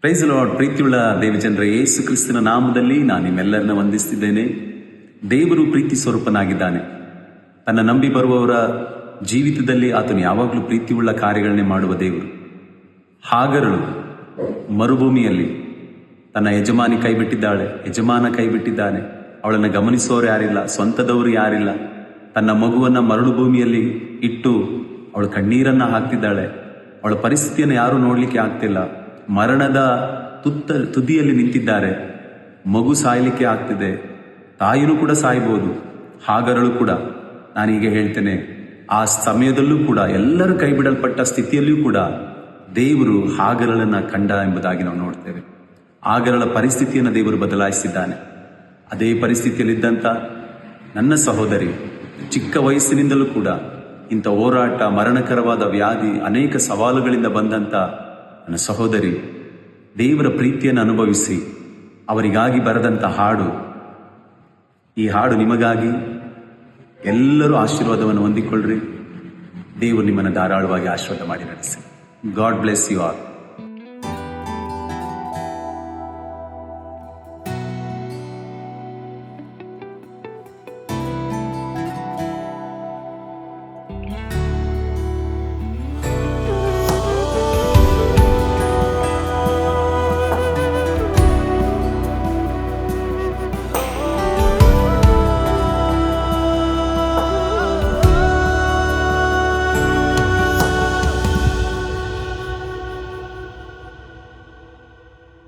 Price lord. ಪ್ರೀತಿಯುಳ್ಳ ದೇವಜನರ, ಯೇಸು ಕ್ರಿಸ್ತನ ನಾಮದಲ್ಲಿ ನಾನು ನಿಮ್ಮೆಲ್ಲರನ್ನ ವಂದಿಸ್ತಿದ್ದೇನೆ. ದೇವರು ಪ್ರೀತಿ ಸ್ವರೂಪನಾಗಿದ್ದಾನೆ. ತನ್ನ ನಂಬಿ ಬರುವವರ ಜೀವಿತದಲ್ಲಿ ಆತನು ಯಾವಾಗಲೂ ಪ್ರೀತಿಯುಳ್ಳ ಕಾರ್ಯಗಳನ್ನೇ ಮಾಡುವ ದೇವರು. ಹಾಗರಳು ಮರುಭೂಮಿಯಲ್ಲಿ ತನ್ನ ಯಜಮಾನಿ ಕೈಬಿಟ್ಟಿದ್ದಾಳೆ, ಯಜಮಾನ ಕೈಬಿಟ್ಟಿದ್ದಾನೆ. ಅವಳನ್ನು ಗಮನಿಸುವವರು ಯಾರಿಲ್ಲ, ಸ್ವಂತದವರು ಯಾರಿಲ್ಲ. ತನ್ನ ಮಗುವನ್ನ ಮರಳು ಭೂಮಿಯಲ್ಲಿ ಇಟ್ಟು ಅವಳು ಕಣ್ಣೀರನ್ನ ಹಾಕ್ತಿದ್ದಾಳೆ. ಅವಳ ಪರಿಸ್ಥಿತಿಯನ್ನು ಯಾರೂ ನೋಡ್ಲಿಕ್ಕೆ ಆಗ್ತಿಲ್ಲ. ಮರಣದ ತುದಿಯಲ್ಲಿ ನಿಂತಿದ್ದಾರೆ. ಮಗು ಸಾಯಲಿಕ್ಕೆ ಆಗ್ತಿದೆ, ತಾಯಿನೂ ಕೂಡ ಸಾಯ್ಬೋದು. ಹಾಗರಳು ಕೂಡ, ನಾನೀಗ ಹೇಳ್ತೇನೆ, ಆ ಸಮಯದಲ್ಲೂ ಕೂಡ ಎಲ್ಲರೂ ಕೈ ಬಿಡಲ್ಪಟ್ಟ ಸ್ಥಿತಿಯಲ್ಲಿಯೂ ಕೂಡ ದೇವರು ಹಾಗರಳನ್ನ ಕಂಡ ಎಂಬುದಾಗಿ ನಾವು ನೋಡ್ತೇವೆ. ಹಾಗರಳ ಪರಿಸ್ಥಿತಿಯನ್ನು ದೇವರು ಬದಲಾಯಿಸಿದ್ದಾನೆ. ಅದೇ ಪರಿಸ್ಥಿತಿಯಲ್ಲಿದ್ದಂಥ ನನ್ನ ಸಹೋದರಿ, ಚಿಕ್ಕ ವಯಸ್ಸಿನಿಂದಲೂ ಕೂಡ ಇಂಥ ಹೋರಾಟ, ಮರಣಕರವಾದ ವ್ಯಾಧಿ, ಅನೇಕ ಸವಾಲುಗಳಿಂದ ಬಂದಂಥ ನನ್ನ ಸಹೋದರಿ ದೇವರ ಪ್ರೀತಿಯನ್ನು ಅನುಭವಿಸಿ ಅವರಿಗಾಗಿ ಬರೆದಂಥ ಹಾಡು, ಈ ಹಾಡು ನಿಮಗಾಗಿ. ಎಲ್ಲರೂ ಆಶೀರ್ವಾದವನ್ನು ಹೊಂದಿಕೊಳ್ಳ್ರಿ. ದೇವರು ನಿಮ್ಮನ್ನು ಧಾರಾಳವಾಗಿ ಆಶೀರ್ವಾದ ಮಾಡಿ ನಡೆಸಿ. God bless you all.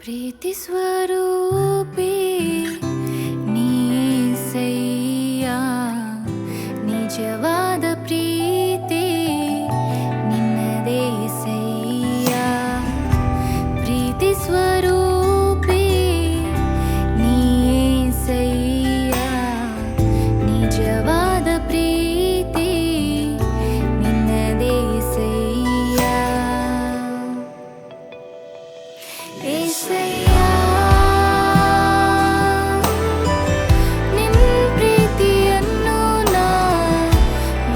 ಪ್ರೀತಿ ಸ್ವರೂಪಿ ನೀ యేసయ్య, ನಿಜವಾದ ಪ್ರೀತಿ ನಿನ್ನದೇ యేసయ్య. ಪ್ರೀತಿ ಸ್ವರೂಪಿ ನೀ యేసయ్య, ನಿಜವಾದ ಪ್ರೀತಿ ನಿನ್ನದೇ యేసయ్య. యేసయ్య, ನಿನ್ನ ಪ್ರೀತಿಯನ್ನು ನಾ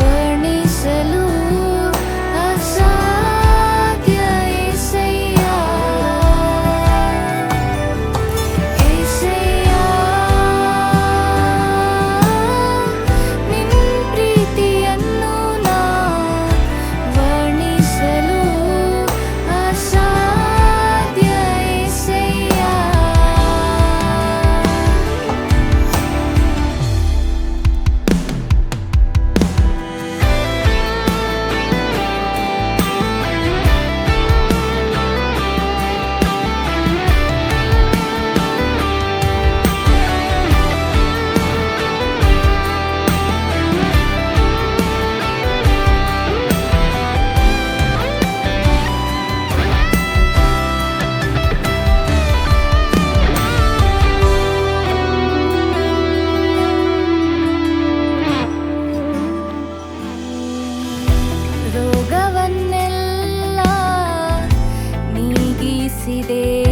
ವರ್ಣಿಸಲು ಅಸಾಧ್ಯ. యేసయ్య, యేಸయ్ಯ, ನಿನ್ನ ಪ್ರೀತಿಯನ್ನು ನಾ ವರ್ಣಿಸಲು ಅಸಾಧ್ಯ. యేసయ్య, ರೋಗವನ್ನೆಲ್ಲ ನೀಗಿಸಿದೆ.